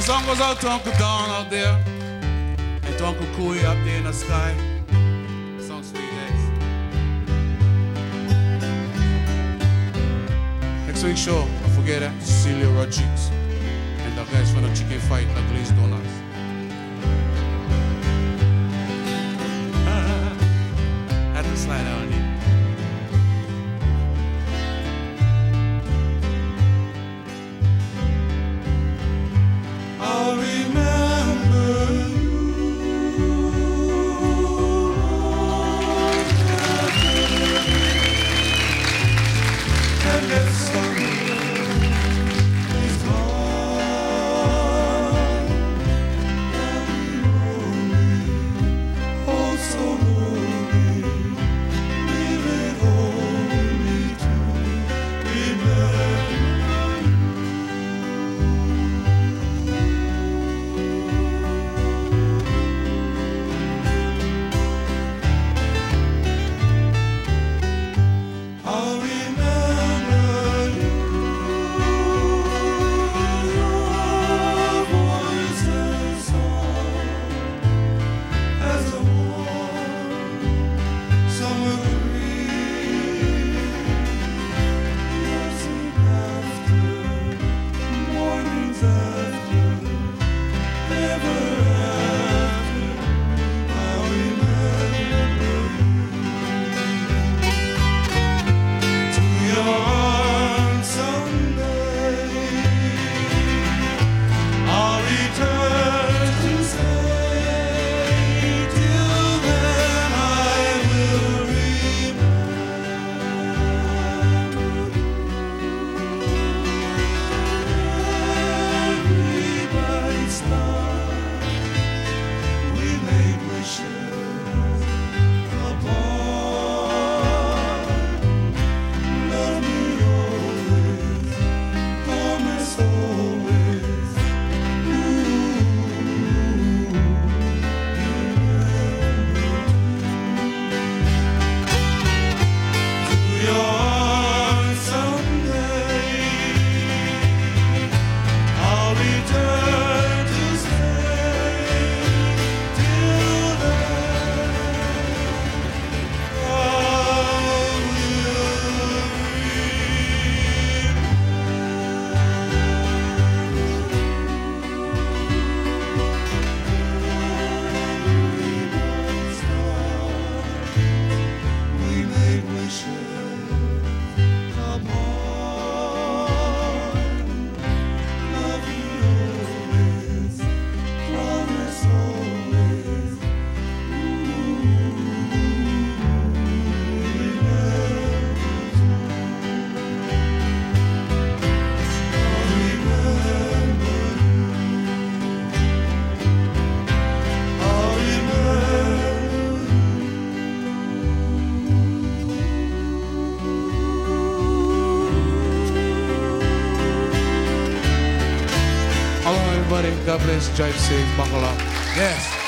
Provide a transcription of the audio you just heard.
song goes out to Uncle Don out there and to Uncle Kui up there in the sky. Song sweet, guys. Next week's show, don't forget that, Cecilia Rodriguez and the guys from the chicken fight, the glazed donuts. Had to slide out on it. I'll remember you and if summer is gone, I'll be lonely, oh so lonely, leaving only to remember. I'll remember you, your voice and song, as the warm summer breeze, dancing after, mornings after, ever after. I'll remember to your arms someday. I'll return to stay. Till then I will remember every bright star. We made wishes apart. Love me always, promise always. To your arms someday. I'll return to stay. Till then, I we made wishes apart. Love you always, promise always. I'll remember you. I'll remember you. Hello everybody, God bless, drive safe, buckle up. Yes.